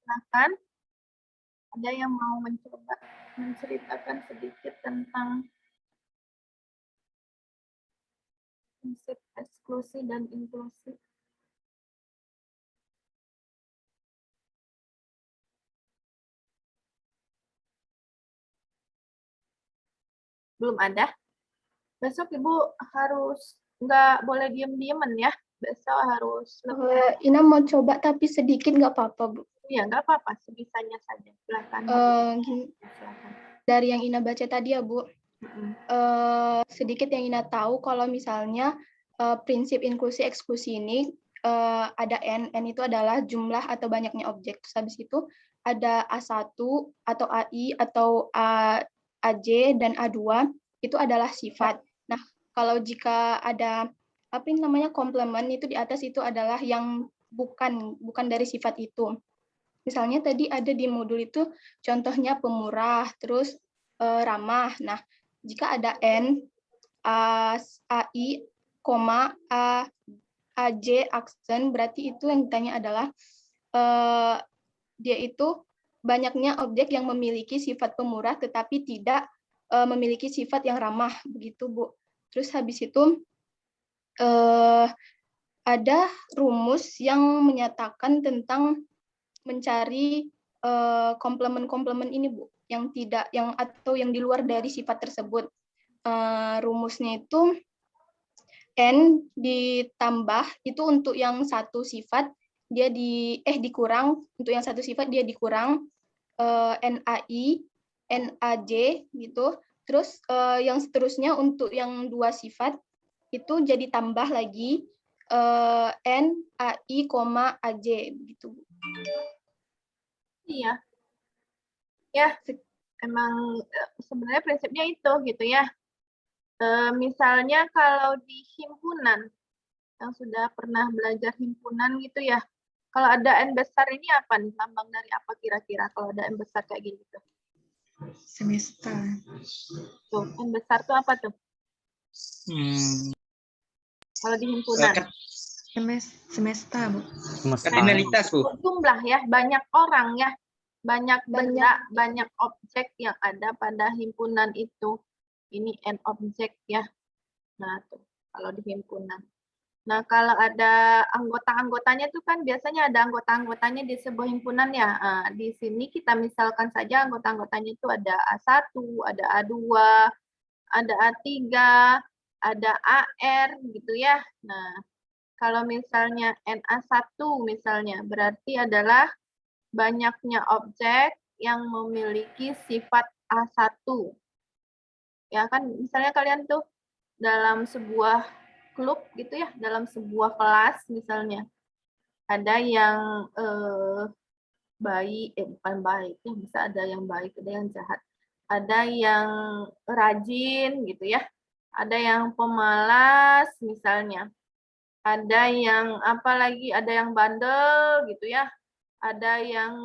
Silakan. Ada yang mau mencoba menceritakan sedikit tentang prinsip eksklusi dan inklusi? Belum ada? Besok Ibu harus nggak boleh diem-diemen ya. Besok harus lebih. Ina mau coba tapi sedikit nggak apa-apa, Bu. Iya, nggak apa-apa. Sebisanya saja. Silakan. Silakan. Dari yang Ina baca tadi ya, Bu. Sedikit yang Ina tahu kalau misalnya prinsip inklusi eksklusi ini ada N itu adalah jumlah atau banyaknya objek. Terus habis itu ada A1 atau AI atau AJ dan A2 itu adalah sifat. Nah, kalau jika ada apa yang namanya komplement itu di atas itu adalah yang bukan dari sifat itu. Misalnya tadi ada di modul itu contohnya pemurah, terus ramah. Nah, jika ada N, AI, AJ, aksen, berarti itu yang ditanya adalah dia itu banyaknya objek yang memiliki sifat pemurah tetapi tidak memiliki sifat yang ramah, begitu Bu. Terus habis itu ada rumus yang menyatakan tentang mencari komplement-komplement ini Bu, yang tidak atau yang di luar dari sifat tersebut. Rumusnya itu N ditambah itu untuk yang satu sifat dia dikurang, untuk yang satu sifat dia dikurang NAI, NAJ gitu. Terus yang seterusnya untuk yang dua sifat itu jadi tambah lagi NAI, AJ gitu. Iya. Ya, emang sebenarnya prinsipnya itu gitu ya. Misalnya kalau di himpunan, yang sudah pernah belajar himpunan gitu ya, kalau ada N besar ini apa nih? Lambang dari apa kira-kira kalau ada N besar kayak gini tuh? Semesta. Tuh, N besar tuh apa tuh? Kalau di himpunan. Semesta, Bu. Kardinalitas, Bu. Jumlah ya, banyak orang ya. Banyak benda, banyak objek yang ada pada himpunan itu. Ini N objek ya. Nah, tuh kalau di himpunan. Nah, kalau ada anggota-anggotanya tuh kan biasanya ada anggota-anggotanya di sebuah himpunan ya. Nah, di sini kita misalkan saja anggota-anggotanya itu ada A1, ada A2, ada A3, ada AR gitu ya. Nah, kalau misalnya NA1 misalnya berarti adalah banyaknya objek yang memiliki sifat A1. Ya kan, misalnya kalian tuh dalam sebuah klub gitu ya, dalam sebuah kelas misalnya. Ada yang baik, bukan baik, ya bisa ada yang baik, ada yang jahat. Ada yang rajin gitu ya. Ada yang pemalas misalnya. Ada yang apa lagi, ada yang bandel gitu ya. Ada yang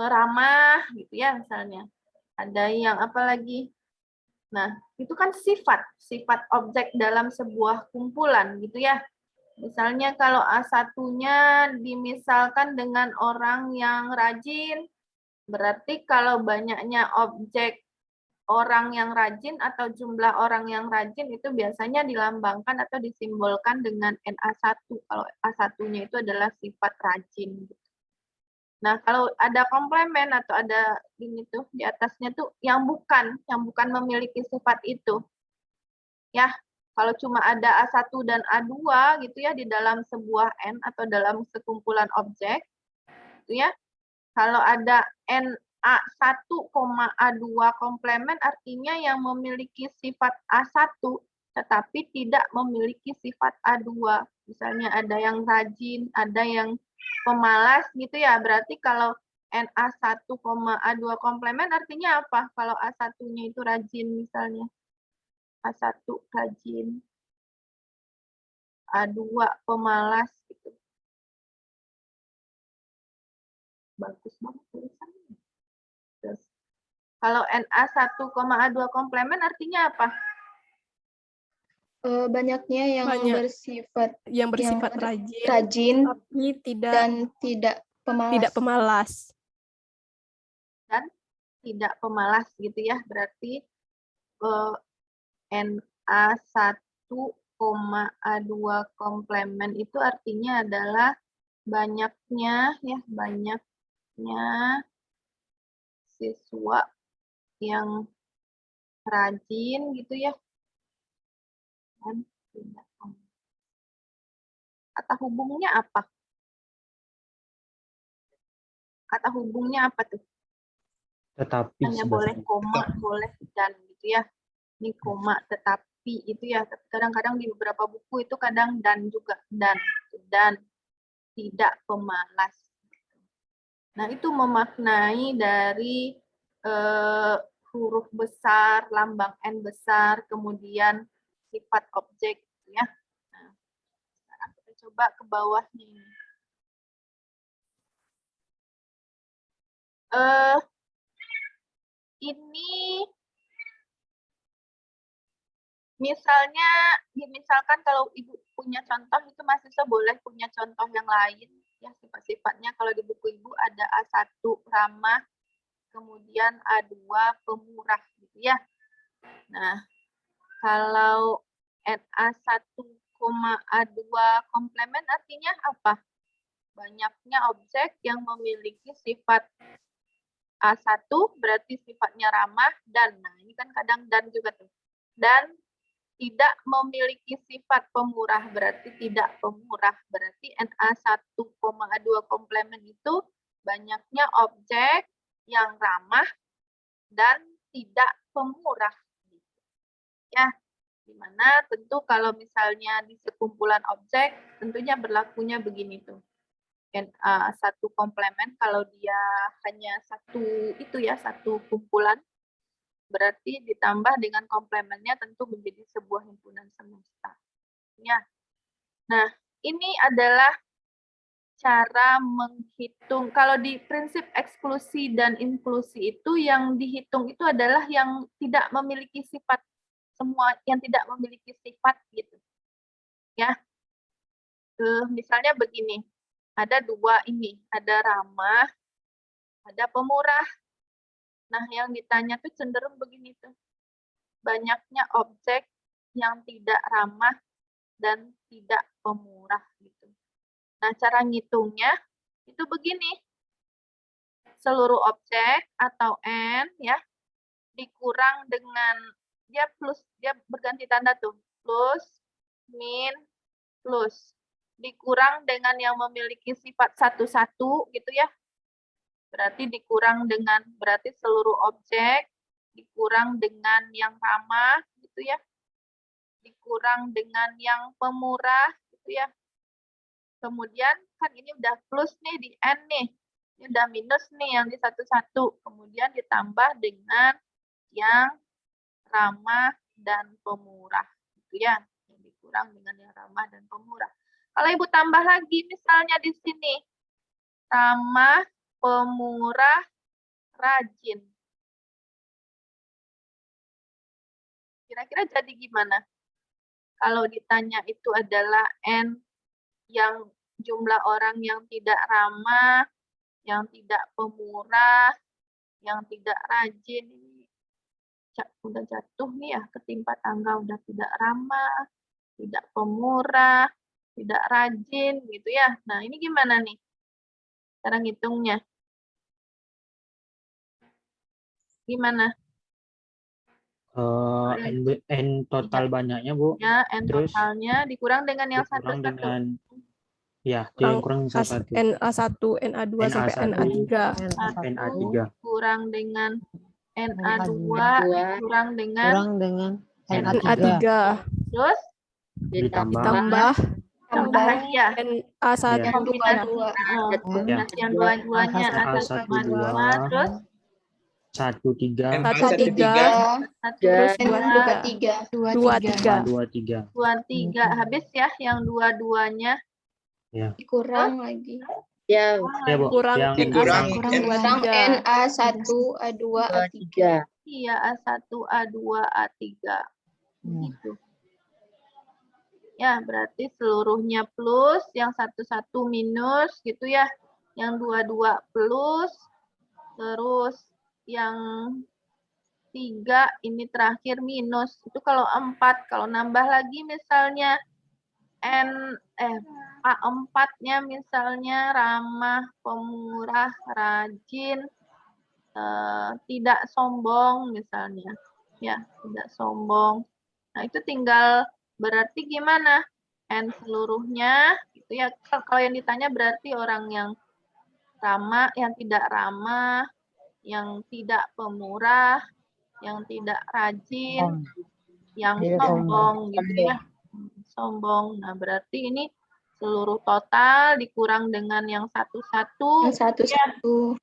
ramah gitu ya misalnya. Ada yang apa lagi? Nah, itu kan sifat objek dalam sebuah kumpulan gitu ya. Misalnya kalau A1-nya dimisalkan dengan orang yang rajin, berarti kalau banyaknya objek orang yang rajin atau jumlah orang yang rajin itu biasanya dilambangkan atau disimbolkan dengan NA1. Kalau A1-nya itu adalah sifat rajin. Nah, kalau ada komplement atau ada ini tuh di atasnya tuh yang bukan memiliki sifat itu. Ya, kalau cuma ada A1 dan A2 gitu ya di dalam sebuah N atau dalam sekumpulan objek gitu ya. Kalau ada NA1, A2 komplement artinya yang memiliki sifat A1 tetapi tidak memiliki sifat A2. Misalnya ada yang rajin, ada yang pemalas gitu ya. Berarti kalau NA1, A2 komplement artinya apa? Kalau A1-nya itu rajin misalnya. A1 rajin, A2 pemalas gitu. Bagus banget tulisannya. Terus kalau NA1, A2 komplement artinya apa? Banyaknya yang bersifat rajin dan tidak pemalas. dan tidak pemalas gitu ya. Berarti Na1,A2 komplemen itu artinya adalah banyaknya siswa yang rajin gitu ya. Dan tidak pemalas. Kata hubungnya apa? Kata hubungnya apa tuh? Tetapi Hanya boleh koma, boleh dan gitu ya. Ini koma, tetapi itu ya. Kadang-kadang di beberapa buku itu kadang dan juga dan tidak pemalas. Nah, itu memaknai dari huruf besar, lambang N besar, kemudian sifat objek ya. Nah, sekarang kita coba ke bawahnya ini. Ini misalkan kalau ibu punya contoh itu mahasiswa boleh punya contoh yang lain ya, sifat-sifatnya. Kalau di buku ibu ada A1 ramah, kemudian A2 pemurah gitu ya. Nah, kalau Na1,A2 komplemen artinya apa? Banyaknya objek yang memiliki sifat A1 berarti sifatnya ramah dan, nah ini kan kadang dan juga tuh. Dan tidak memiliki sifat pemurah berarti tidak pemurah. Berarti Na1,A2 komplemen itu banyaknya objek yang ramah dan tidak pemurah. Ya, dimana tentu kalau misalnya di sekumpulan objek tentunya berlakunya begini tuh. Satu komplemen kalau dia hanya satu itu ya, satu kumpulan, berarti ditambah dengan komplemennya tentu menjadi sebuah himpunan semesta. Ya. Nah, ini adalah cara menghitung. Kalau di prinsip eksklusi dan inklusi itu yang dihitung itu adalah yang tidak memiliki sifat, semua yang tidak memiliki sifat gitu. Ya. Misalnya begini. Ada dua ini, ada ramah, ada pemurah. Nah, yang ditanya tuh cenderung begini tuh. Banyaknya objek yang tidak ramah dan tidak pemurah gitu. Nah, cara ngitungnya itu begini. Seluruh objek atau N ya dikurang dengan dia berganti tanda tuh. Plus, min, plus. Dikurang dengan yang memiliki sifat satu-satu gitu ya. Berarti dikurang dengan, berarti seluruh objek dikurang dengan yang ramah gitu ya. Dikurang dengan yang pemurah gitu ya. Kemudian kan ini udah plus nih di N nih. Ini udah minus nih yang di satu-satu. Kemudian ditambah dengan yang ramah dan pemurah gitu ya. Yang dikurang dengan yang ramah dan pemurah. Kalau Ibu tambah lagi misalnya di sini. Ramah, pemurah, rajin. Kira-kira jadi gimana? Kalau ditanya itu adalah N yang jumlah orang yang tidak ramah, yang tidak pemurah, yang tidak rajin. Ini udah jatuh nih ya, ketimpa tangga udah tidak ramah, tidak pemurah, tidak rajin gitu ya. Nah, ini gimana nih cara ngitungnya? Gimana? N total banyaknya, Bu. Ya, N Terus totalnya dikurang dengan yang dikurang satu-satu. dengan ya, yang kurang satu. NA1, NA2 sampai NA1, NA3. NA3. Kurang dengan NA2, kurang dengan NA3 terus ditambah tambah lagi ya. NA1 Ya. Kombinasi yang dua-duanya A1, terus 1, 3, 1, 3, terus 2, 3. 2, 3. 2, 3. Habis ya yang dua-duanya. Ya. Dikurang lagi. Ya, Bu. Kurang Yang NA1, Kurang 2, 3. NA1, A2, A3. Iya, A1, A2, A3. Gitu. Ya, berarti seluruhnya plus, yang satu-satu minus gitu ya. Yang dua-dua plus, terus yang 3 ini terakhir minus. Itu kalau 4, kalau nambah lagi misalnya A4-nya misalnya ramah, pemurah, rajin, tidak sombong misalnya. Ya, tidak sombong. Nah, itu tinggal berarti gimana? N seluruhnya itu ya, kalau yang ditanya berarti orang yang ramah, yang tidak ramah, yang tidak pemurah, yang tidak rajin, yang sombong gitu ya. Sombong. Nah, berarti ini seluruh total dikurang dengan yang satu-satu. Yang satu-satu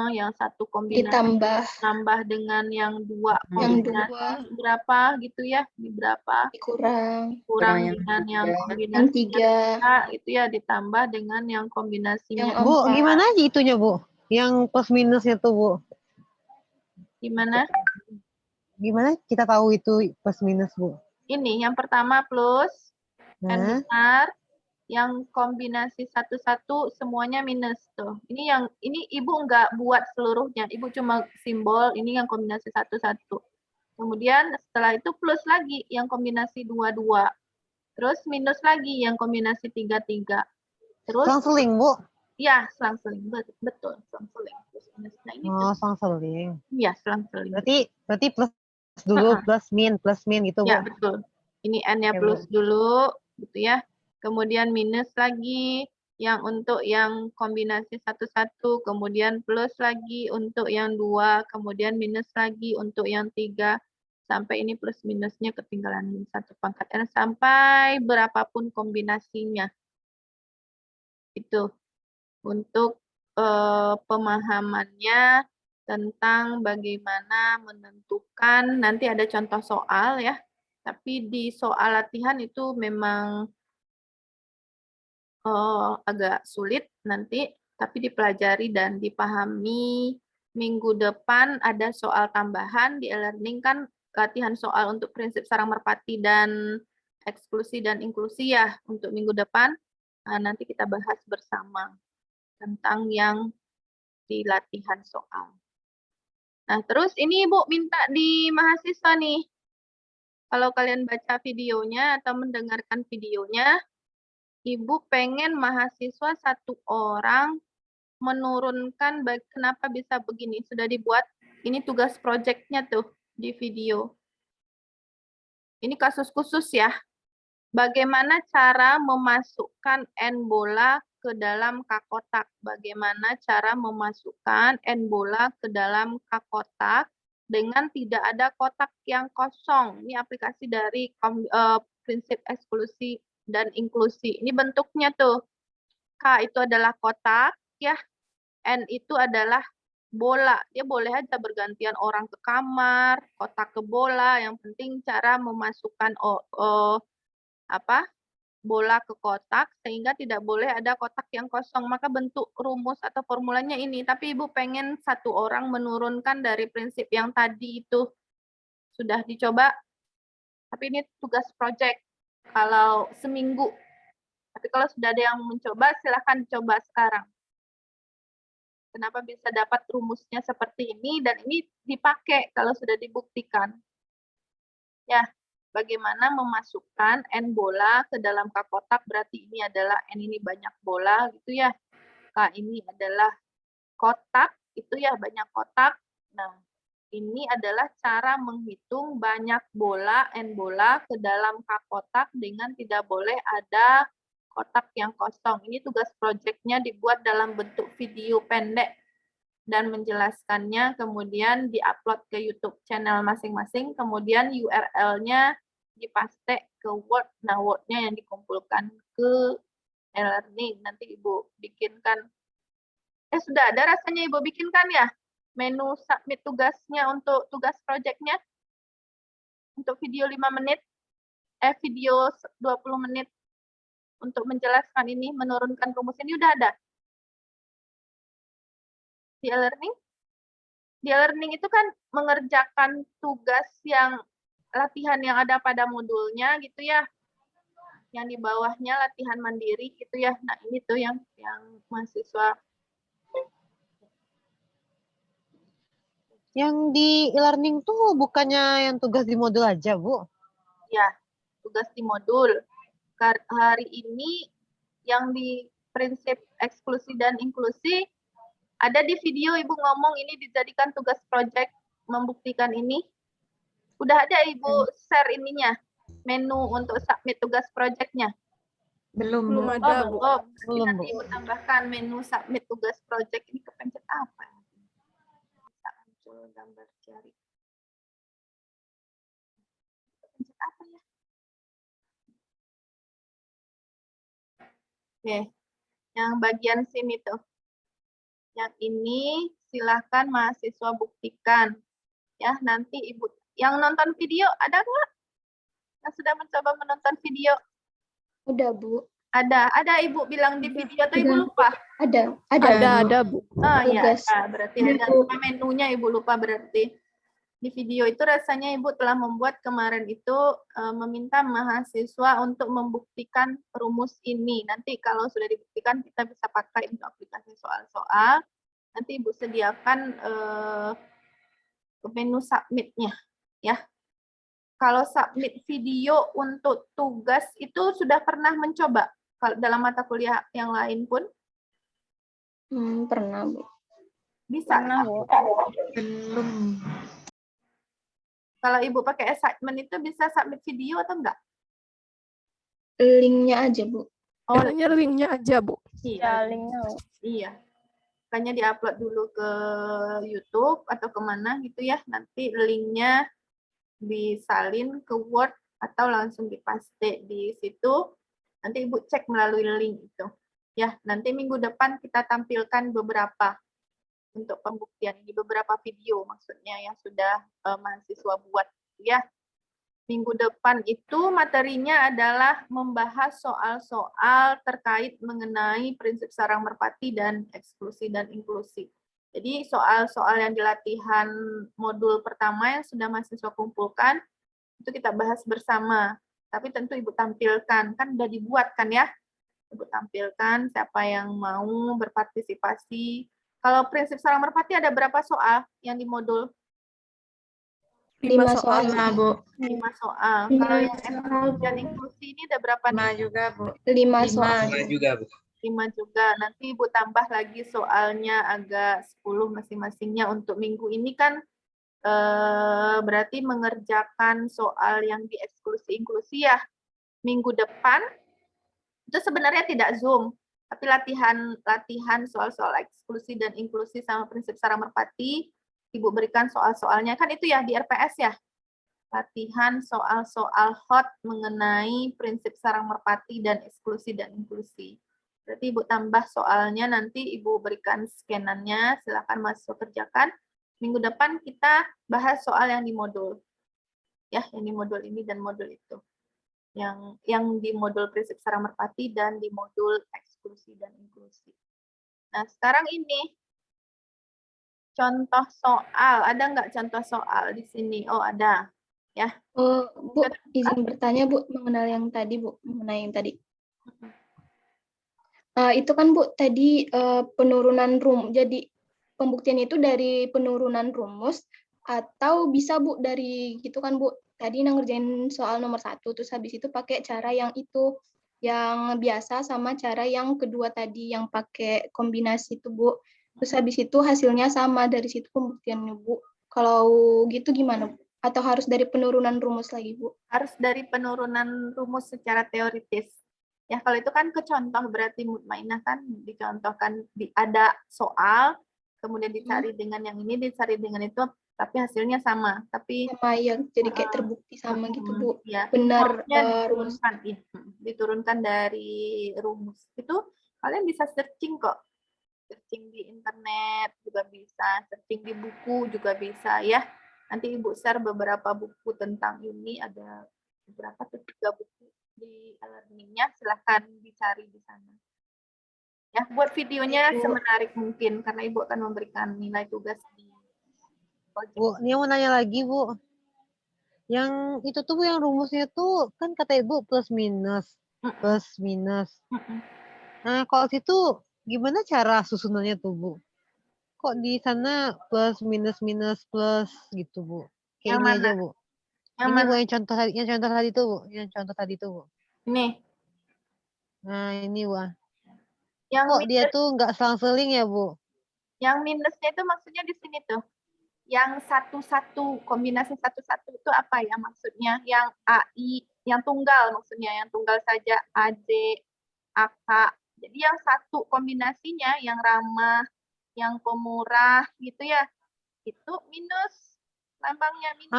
Yang satu kombinasi ditambah dengan yang 2 yang kombinasi 2 berapa gitu ya, di berapa dikurang dengan yang yang kombinasi 3 itu ya, ditambah dengan yang kombinasinya yang Bu, 4. gimana aja itunya, Bu? Yang plus minusnya tuh, Bu. gimana? Gimana kita tahu itu plus minus, Bu? Ini yang pertama plus N Nah, besar, yang kombinasi satu-satu semuanya minus tuh. Ini Ibu nggak buat seluruhnya, Ibu cuma simbol ini yang kombinasi satu-satu. Kemudian setelah itu plus lagi yang kombinasi 2-2. Terus minus lagi yang kombinasi 3-3. Terus selang-seling, Bu. ya, selang-seling, betul, selang-seling. Nah, ini tuh. Selang-seling. Iya, selang-seling. Berarti plus dulu, plus min gitu, Bu. Ya, betul. Ini N-nya Oke, plus Bu. dulu, gitu ya. Kemudian minus lagi yang untuk yang kombinasi satu-satu, kemudian plus lagi untuk yang 2, kemudian minus lagi untuk yang 3, sampai ini plus minusnya ketinggalan 1 pangkat N sampai berapapun kombinasinya. Itu untuk pemahamannya tentang bagaimana menentukan, nanti ada contoh soal ya, tapi di soal latihan itu memang agak sulit nanti, tapi dipelajari dan dipahami. Minggu depan ada soal tambahan di e-learning, kan latihan soal untuk prinsip sarang merpati dan eksklusi dan inklusi ya untuk minggu depan. Nah, nanti kita bahas bersama tentang yang di latihan soal. Nah, terus ini Ibu minta di mahasiswa nih, kalau kalian baca videonya atau mendengarkan videonya, Ibu pengen mahasiswa 1 orang menurunkan kenapa bisa begini. Sudah dibuat, ini tugas proyeknya tuh di video. Ini kasus khusus ya. Bagaimana cara memasukkan N bola ke dalam K kotak. Bagaimana cara memasukkan N bola ke dalam K kotak dengan tidak ada kotak yang kosong. Ini aplikasi dari prinsip eksklusi dan inklusi. Ini bentuknya tuh. K itu adalah kotak, ya. N itu adalah bola. Dia boleh aja bergantian orang ke kamar, kotak ke bola. Yang penting cara memasukkan bola ke kotak sehingga tidak boleh ada kotak yang kosong. Maka bentuk rumus atau formulanya ini. Tapi Ibu pengen 1 orang menurunkan dari prinsip yang tadi itu. Sudah dicoba? Tapi ini tugas proyek. Kalau seminggu. Tapi kalau sudah ada yang mencoba, silahkan coba sekarang. Kenapa bisa dapat rumusnya seperti ini, dan ini dipakai kalau sudah dibuktikan. Ya, bagaimana memasukkan N bola ke dalam K kotak, berarti ini adalah N ini banyak bola gitu ya. K ini adalah kotak, itu ya banyak kotak. Nah, ini adalah cara menghitung banyak bola, N bola ke dalam K kotak dengan tidak boleh ada kotak yang kosong. Ini tugas proyeknya dibuat dalam bentuk video pendek dan menjelaskannya, kemudian diupload ke YouTube channel masing-masing, kemudian URL-nya dipaste ke Word. Nah, Word-nya yang dikumpulkan ke e-learning. Nanti Ibu bikinkan. Sudah ada rasanya Ibu bikinkan ya? Menu submit tugasnya untuk tugas proyeknya? Untuk video 5 menit? Video 20 menit untuk menjelaskan ini, menurunkan rumus ini udah ada di e-learning. Di e-learning itu kan mengerjakan tugas yang latihan yang ada pada modulnya gitu ya. Yang di bawahnya latihan mandiri gitu ya. Nah, ini tuh yang mahasiswa Yang di e-learning tuh bukannya yang tugas di modul aja, Bu? Ya, tugas di modul. Hari ini yang di prinsip eksklusi dan inklusi ada di video Ibu ngomong ini dijadikan tugas proyek membuktikan ini. Udah ada Ibu share ininya, menu untuk submit tugas proyeknya. Belum, Bu. Belum ada, Bu. Belum. Belum, Nanti Bu. Ibu tambahkan menu submit tugas proyek ini kepencet apa? Bisa muncul gambar jari. Kepencet apa ya? Oke, yang bagian sini tuh. Yang ini silahkan mahasiswa buktikan. Ya, nanti Ibu yang nonton video ada nggak? Yang sudah mencoba menonton video? Udah, Bu. Ada Ibu bilang di video atau Ibu lupa? Ada. Ada, Bu. Oh iya, Tugas. berarti ada. Cuma menunya Ibu lupa berarti. Di video itu rasanya Ibu telah membuat kemarin itu meminta mahasiswa untuk membuktikan rumus ini. Nanti kalau sudah dibuktikan kita bisa pakai untuk aplikasi soal-soal. Nanti Ibu sediakan menu submit-nya ya. Kalau submit video untuk tugas itu sudah pernah mencoba kalau dalam mata kuliah yang lain pun Pernah, Bu. bisa. Belum. Kalau Ibu pakai assignment itu bisa submit video atau enggak? Linknya aja, Bu. Oh, Biasanya linknya aja, Bu. iya. Iya. Makanya diupload dulu ke YouTube atau kemana gitu ya. Nanti linknya disalin ke Word atau langsung dipaste di situ. Nanti Ibu cek melalui link itu. Ya, nanti minggu depan kita tampilkan beberapa untuk pembuktian di beberapa video maksudnya yang sudah mahasiswa buat ya. Minggu depan itu materinya adalah membahas soal-soal terkait mengenai prinsip sarang merpati dan eksklusi dan inklusi. Jadi soal-soal yang di latihan modul pertama yang sudah mahasiswa kumpulkan, itu kita bahas bersama. Tapi tentu Ibu tampilkan, kan udah dibuat kan ya? Ibu tampilkan siapa yang mau berpartisipasi. Kalau prinsip sarang merpati ada berapa soal yang di modul? 5 soal. 5, Bu. 5 soal. Kalau yang eksklusi dan inklusi ini ada berapa 5 nih? juga, Bu. 5 soal. 5 juga, Bu. 5 juga. Nanti Ibu tambah lagi soalnya agak 10 masing-masingnya untuk minggu ini kan berarti mengerjakan soal yang di eksklusi inklusi ya. Minggu depan itu sebenarnya tidak Zoom, tapi latihan soal-soal eksklusi dan inklusi sama prinsip sarang merpati. Ibu berikan soal-soalnya kan itu ya di RPS ya. Latihan soal-soal hot mengenai prinsip sarang merpati dan eksklusi dan inklusi. Berarti Ibu tambah soalnya, nanti Ibu berikan scanannya, silakan mahasiswa kerjakan. Minggu depan kita bahas soal yang di modul. Ya, yang di modul ini dan modul itu. Yang di modul prinsip sarang merpati dan di modul eksklusi dan inklusi. Nah, sekarang ini contoh soal, ada nggak contoh soal di sini? Oh, ada. Ya. Oh, Bu, izin bertanya, Bu, mengenai yang tadi, Bu, mengenai yang tadi. Itu kan, Bu, tadi penurunan jadi pembuktian itu dari penurunan rumus atau bisa, Bu, dari gitu kan, Bu, tadi ngerjain soal nomor 1, terus habis itu pakai cara yang itu, yang biasa sama cara yang kedua tadi, yang pakai kombinasi itu, Bu. Terus habis itu hasilnya sama, dari situ pembuktiannya, Bu. Kalau gitu gimana, Bu? Atau harus dari penurunan rumus lagi, Bu? Harus dari penurunan rumus secara teoritis. Ya, kalau itu kan ke contoh, berarti mutmainah kan dicontohkan, ada soal, kemudian dicari dengan yang ini, dicari dengan itu, tapi hasilnya sama. Tapi sama ya, jadi kayak terbukti sama gitu, Bu. Ya, Benar rumus diturunkan dari rumus. Itu kalian bisa searching kok. Searching di internet juga bisa, searching di buku juga bisa ya. Nanti Ibu share beberapa buku tentang ini, ada beberapa, 3 buku di e-learning-nya, silahkan dicari di sana. Ya, buat videonya semenarik mungkin, karena Ibu akan memberikan nilai tugas di project. Bu, ini mau nanya lagi, Bu. Yang itu tuh, Bu, yang rumusnya tuh, kan kata Ibu plus minus. Plus minus. Nah, kalau situ gimana cara susunannya tuh, Bu? kok di sana plus minus minus plus gitu, Bu. Kayak Yang ini mana? aja, Bu. Yang Ini mana? Bu, yang contoh tadi tuh, Bu. Yang contoh tadi tuh, Bu. Ini. Nah, ini, Bu. Yang Kok dia minus, tuh nggak selang-seling ya, Bu? yang minusnya itu maksudnya di sini tuh. Yang satu-satu, kombinasi satu-satu itu apa ya maksudnya? Yang AI, yang tunggal maksudnya, yang tunggal saja AD, AK. Jadi yang satu kombinasinya, yang ramah, yang pemurah gitu ya, itu minus. Lambangnya minus.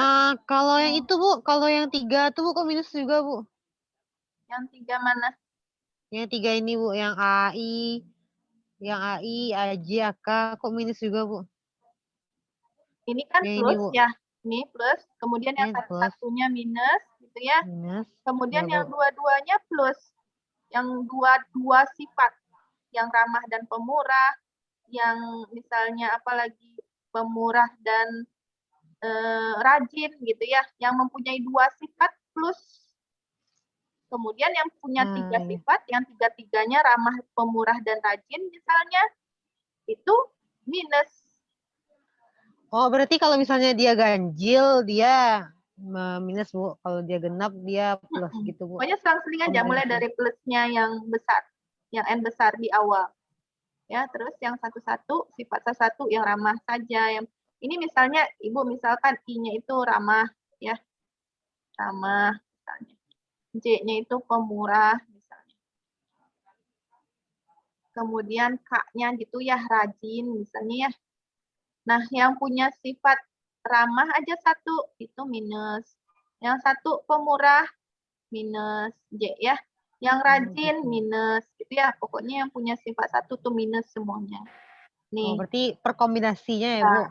Kalau yang itu, Bu, kalau yang 3 tuh, Bu, kok minus juga, Bu? Yang 3 mana? Yang 3 ini, Bu, yang AI, AJ, AK, kok minus juga, Bu? Ini kan Yang ini, plus Bu. ya. Ini plus, kemudian yang Ini plus. satu-satunya minus gitu ya. Minus. Kemudian Ya, yang Bu. dua-duanya plus. Yang dua sifat, yang ramah dan pemurah, yang misalnya apalagi pemurah dan rajin gitu ya, yang mempunyai 2 sifat plus. Kemudian yang punya 3 Iya. sifat, yang tiga-tiganya ramah, pemurah dan rajin misalnya, itu minus. Oh, berarti kalau misalnya dia ganjil, dia minus, Bu. Kalau dia genap, dia plus gitu, Bu. Pokoknya selang-seling aja, mulai dari plusnya yang besar, yang N besar di awal. Ya, terus yang satu-satu, sifat satu yang ramah saja. Yang ini misalnya, Ibu misalkan I-nya itu ramah, ya. Ramah, misalnya. J-nya itu pemurah, misalnya. Kemudian K-nya gitu ya, rajin, misalnya ya. Nah, yang punya sifat ramah aja satu, itu minus. Yang satu pemurah, minus J ya. Yang rajin, gitu. minus. Gitu ya, pokoknya yang punya sifat satu tuh minus semuanya. Nih. Oh, berarti per kombinasinya ya, Bu?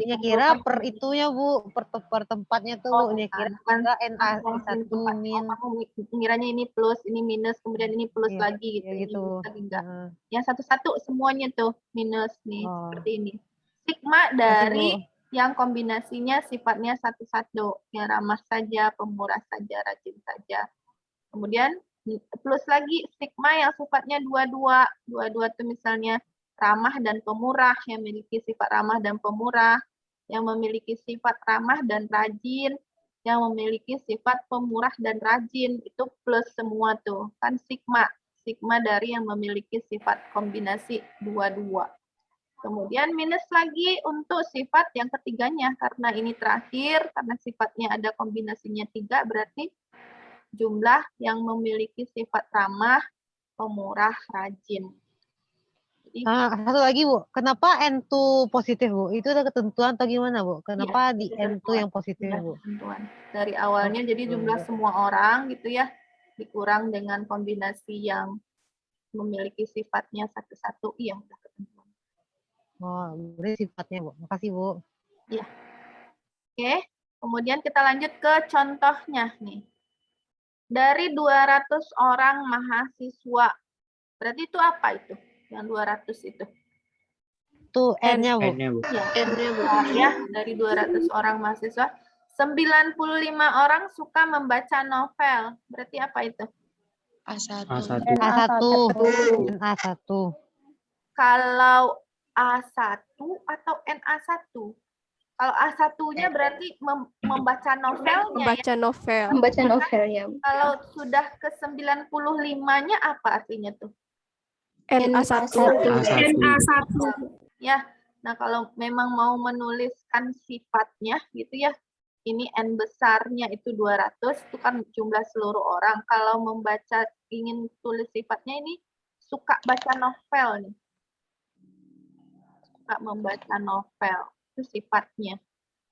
Ini kira per itunya, Bu, per tempatnya tuh, Bu. Ini kira NA1 min. Kamu ngiranya ini plus, ini minus, kemudian ini plus lagi gitu. Ya gitu. Ini lagi enggak. Yang satu-satu semuanya tuh minus nih, seperti ini. Sigma dari yang kombinasinya sifatnya satu-satu, yang ramah saja, pemurah saja, rajin saja. Kemudian plus lagi sigma yang sifatnya dua-dua. Dua-dua itu misalnya ramah dan pemurah, yang memiliki sifat ramah dan pemurah, yang memiliki sifat ramah dan rajin, yang memiliki sifat pemurah dan rajin. Itu plus semua tuh, kan sigma. Sigma dari yang memiliki sifat kombinasi dua-dua. Kemudian minus lagi untuk sifat yang ketiganya, karena ini terakhir, karena sifatnya ada kombinasinya 3, berarti jumlah yang memiliki sifat ramah, pemurah, rajin. Jadi, satu lagi, Bu. Kenapa N2 positif, Bu? Itu ada ketentuan atau gimana, Bu? Kenapa di N2 yang positif, Bu? ketentuan. Dari awalnya jadi jumlah semua orang gitu ya, dikurang dengan kombinasi yang memiliki sifatnya satu-satu, iya udah ketentuan. Oh, berarti sifatnya, Bu. Makasih, Bu. Iya. Oke, kemudian kita lanjut ke contohnya nih. Dari 200 orang mahasiswa, berarti itu apa itu? Yang 200 itu? Itu N-nya, Bu. N-nya, Bu. Ya, N-nya, Bu. Ya, dari 200 orang mahasiswa, 95 orang suka membaca novel. Berarti apa itu? A1. A1. NA1. Kalau A1 atau NA1? Kalau A1-nya berarti membaca novelnya Membaca novel. Membaca novel ya. Kalau sudah ke 95-nya apa artinya tuh? NA1. Ya, nah kalau memang mau menuliskan sifatnya gitu ya, ini N besarnya itu 200, itu kan jumlah seluruh orang. Kalau membaca, ingin tulis sifatnya ini suka baca novel nih. Suka membaca novel, itu sifatnya.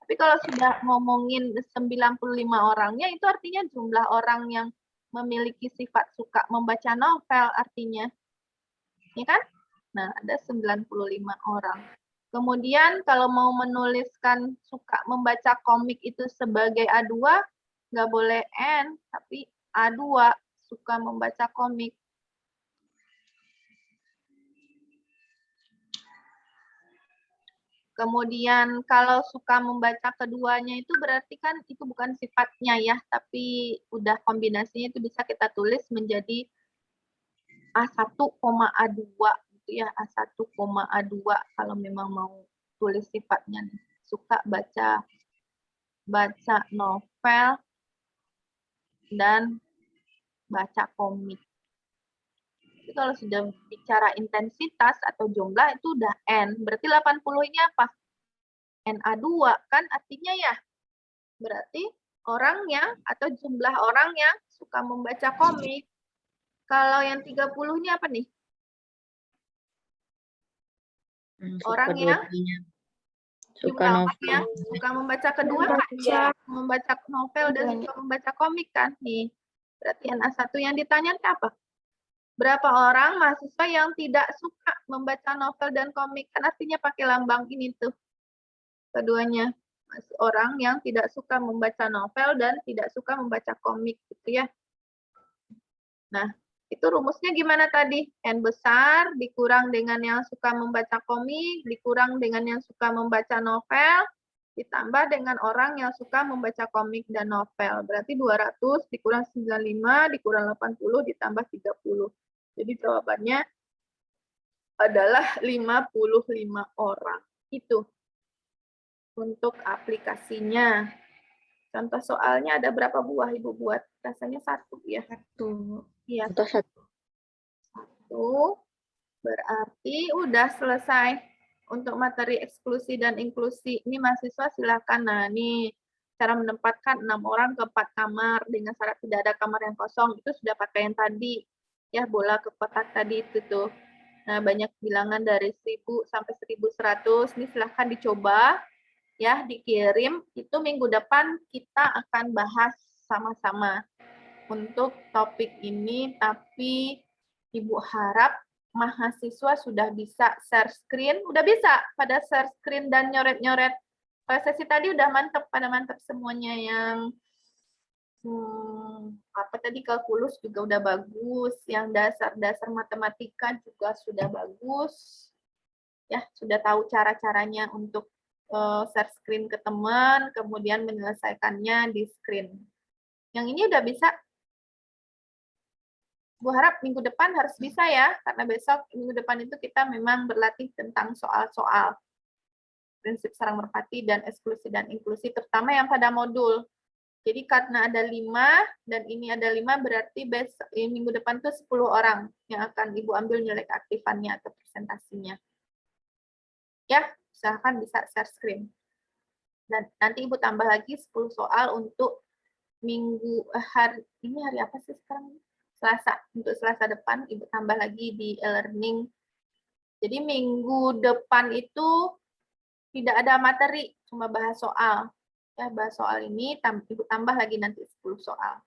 Tapi kalau sudah ngomongin 95 orangnya, itu artinya jumlah orang yang memiliki sifat suka membaca novel artinya. Ya kan? Nah, ada 95 orang. Kemudian kalau mau menuliskan suka membaca komik itu sebagai A2, nggak boleh N, tapi A2, suka membaca komik. Kemudian kalau suka membaca keduanya itu berarti kan itu bukan sifatnya ya, tapi udah kombinasinya itu bisa kita tulis menjadi A1, A2 gitu ya, A1, A2 kalau memang mau tulis sifatnya nih. Suka baca novel dan baca komik. Jadi kalau sudah bicara intensitas atau jumlah itu udah N. Berarti 80 ini apa? NA2 kan artinya ya. Berarti orangnya atau jumlah orang yang suka membaca komik. Kalau yang 30 ini apa nih? Orang yang jumlah orang yang suka membaca kedua kan? Membaca novel dan suka membaca komik kan? Nih. Berarti NA1 yang ditanya apa? Berapa orang mahasiswa yang tidak suka membaca novel dan komik? Kan artinya pakai lambang ini tuh. Keduanya. Orang yang tidak suka membaca novel dan tidak suka membaca komik gitu ya. Nah, itu rumusnya gimana tadi? N besar dikurang dengan yang suka membaca komik, dikurang dengan yang suka membaca novel, ditambah dengan orang yang suka membaca komik dan novel. Berarti 200 dikurang 95, dikurang 80, ditambah 30. Jadi jawabannya adalah 55 orang. Itu untuk aplikasinya. Contoh soalnya ada berapa buah Ibu buat? Rasanya 1 ya. 1. Iya. Contoh 1. 1. Berarti udah selesai untuk materi eksklusi dan inklusi. Ini mahasiswa silakan. Nah, ini cara menempatkan 6 orang ke 4 kamar dengan syarat tidak ada kamar yang kosong. Itu sudah pakai yang tadi. Ya, bola ke kotak tadi itu tuh. Nah, banyak bilangan dari 1000 sampai 1100. Ini silahkan dicoba. Ya, dikirim. Itu minggu depan kita akan bahas sama-sama untuk topik ini. Tapi Ibu harap mahasiswa sudah bisa share screen. Udah bisa pada share screen dan nyoret-nyoret. Sesi tadi udah mantep, pada mantep semuanya. Yang apa tadi, kalkulus juga udah bagus, yang dasar-dasar matematika juga sudah bagus, ya sudah tahu cara-caranya untuk share screen ke teman, kemudian menyelesaikannya di screen. Yang ini udah bisa. Bu harap minggu depan harus bisa ya, karena besok minggu depan itu kita memang berlatih tentang soal-soal prinsip sarang merpati dan eksklusi dan inklusi, terutama yang pada modul. Jadi karena ada 5 dan ini ada 5 berarti besok minggu depan tuh 10 orang yang akan Ibu ambil nilai keaktifannya atau presentasinya. Ya, usahakan bisa share screen. Dan nanti Ibu tambah lagi 10 soal untuk minggu ini hari apa sih sekarang? Selasa. Untuk Selasa depan Ibu tambah lagi di e-learning. Jadi minggu depan itu tidak ada materi, cuma bahas soal. Ya, bahas soal ini, Ibu tambah lagi nanti 10 soal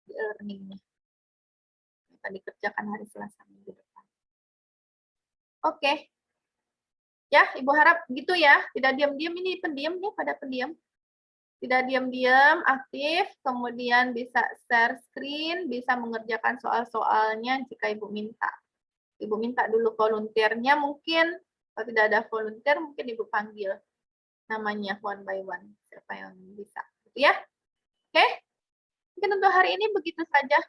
di e-learning-nya. Akan dikerjakan hari Selasa minggu depan. Oke. Ya, Ibu harap gitu ya. Tidak diam-diam, ini pendiam nih, pada pendiam. Tidak diam-diam, aktif, kemudian bisa share screen, bisa mengerjakan soal-soalnya jika Ibu minta. Ibu minta dulu volunteer-nya, mungkin kalau tidak ada volunteer, mungkin Ibu panggil namanya one by one, siapa yang bisa. Gitu ya. Oke, mungkin untuk hari ini begitu saja.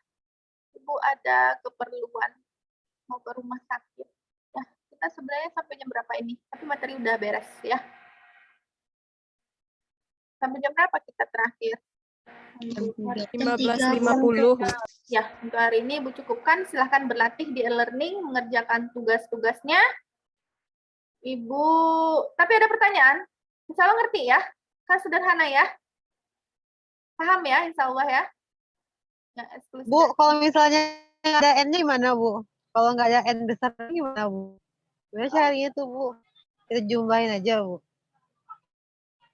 Ibu ada keperluan mau ke rumah sakit. Ya, kita sebenarnya sampai jam berapa ini? Tapi materi udah beres ya. Sampai jam berapa kita terakhir? 15.50. Ya, untuk hari ini Ibu cukupkan. Silahkan berlatih di e-learning, mengerjakan tugas-tugasnya. Ibu, tapi ada pertanyaan? Insya Allah ngerti ya? Kan sederhana ya? Paham ya, insya Allah ya? Yang eksklusif. Bu, kalau misalnya ada N-nya gimana, Bu? Kalau nggak ada N besar gimana, Bu? Gimana caranya tuh, Bu? Kita jumlahin aja, Bu.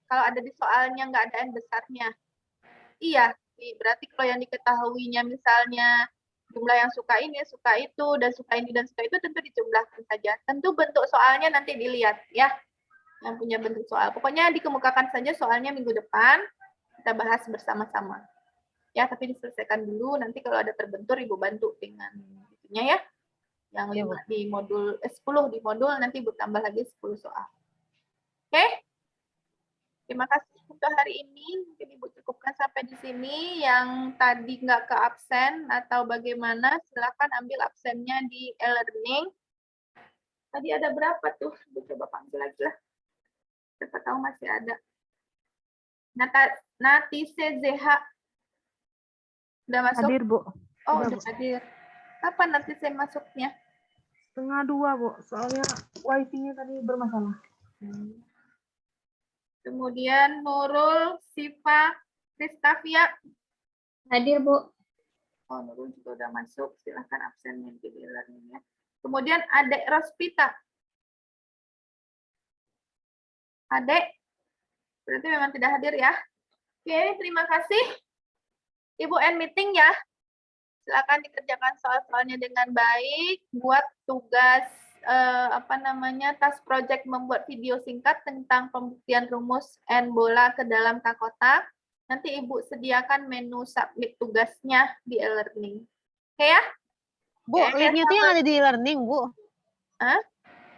Kalau ada di soalnya nggak ada N besarnya. Iya, berarti kalau yang diketahuinya misalnya jumlah yang suka ini, suka itu, dan suka ini, dan suka itu tentu dijumlahkan saja. Tentu bentuk soalnya nanti dilihat ya. Yang punya bentuk soal. Pokoknya dikemukakan saja soalnya minggu depan, kita bahas bersama-sama. Ya, tapi diselesaikan dulu, nanti kalau ada terbentur Ibu bantu dengan itunya ya. Yang 5 di modul, 10 di modul, nanti Ibu tambah lagi 10 soal. Oke? Terima kasih untuk hari ini. Mungkin Ibu cukupkan sampai di sini. Yang tadi nggak ke absen atau bagaimana, silakan ambil absennya di e-learning. Tadi ada berapa tuh? Ibu coba panggil lagi lah. Siapa tahu masih ada. Natise ZH. Udah masuk? Hadir, Bu. Oh, Udah, udah Bu. hadir. Kapan Natise masuknya? 1:30, Bu. Soalnya wifi-nya tadi bermasalah. Kemudian Nurul Siva Kristavia. Hadir, Bu. Oh, Nurul juga udah masuk. Silahkan absen di e-learning ya. Kemudian Adek Rospita. Adek, berarti memang tidak hadir ya. Oke, terima kasih. Ibu end meeting ya. Silakan dikerjakan soal-soalnya dengan baik. Buat tugas task project membuat video singkat tentang pembuktian rumus N bola ke dalam K kotak. Nanti Ibu sediakan menu submit tugasnya di e-learning. Oke ya? Bu, Oke, linknya tuh yang ada di learning, Bu. Hah?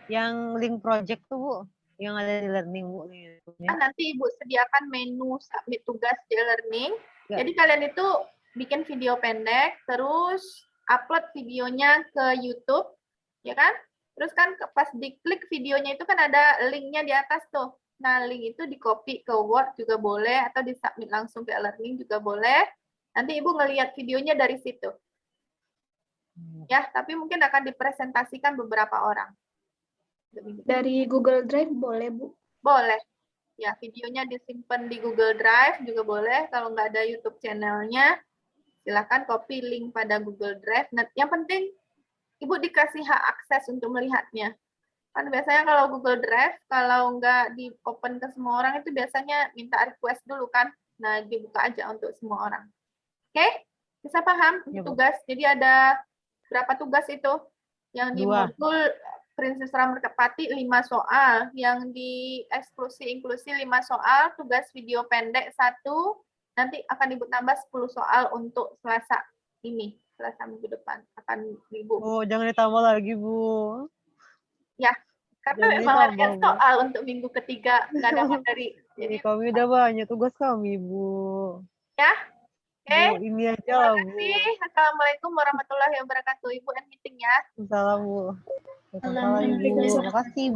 Yang link project tuh, Bu. Yang ada di learning, Bu. Nanti Ibu sediakan menu submit tugas di e-learning. Ya. Jadi kalian itu bikin video pendek, terus upload videonya ke YouTube, ya kan? Terus kan pas diklik videonya itu kan ada linknya di atas tuh. Nah, link itu di-copy ke Word juga boleh, atau di-submit langsung ke e-learning juga boleh. Nanti Ibu ngelihat videonya dari situ. Ya, tapi mungkin akan dipresentasikan beberapa orang. Dari Google Drive boleh, Bu? Boleh. Ya, videonya disimpan di Google Drive juga boleh. Kalau nggak ada YouTube channelnya, silakan copy link pada Google Drive. Nah, yang penting Ibu dikasih hak akses untuk melihatnya. Kan biasanya kalau Google Drive, kalau nggak di-open ke semua orang, itu biasanya minta request dulu kan. Nah, dibuka aja untuk semua orang. Oke? Bisa paham Ya, Bu. tugas? Jadi ada berapa tugas itu? Yang di 2. modul Prinsip Seram Merpati 5 soal. Yang di eksklusi inklusi 5 soal. Tugas video pendek 1. Nanti akan Ibu tambah 10 soal untuk Selasa ini. Selasa minggu depan akan Ibu. Bu, jangan ditambah lagi, Bu. Ya, karena Jangan memang ditambah, latihan Bu. soal untuk minggu ketiga. Nggak ada materi. Jadi Jadi, kami udah banyak tugas kami, Bu. ya. Oke. Bu, ini aja Terima lah, Bu. kasih. Assalamualaikum warahmatullahi wabarakatuh. Ibu end meeting ya. Salam, Bu. Waalaikumsalam, Ibu. Terima kasih, Bu.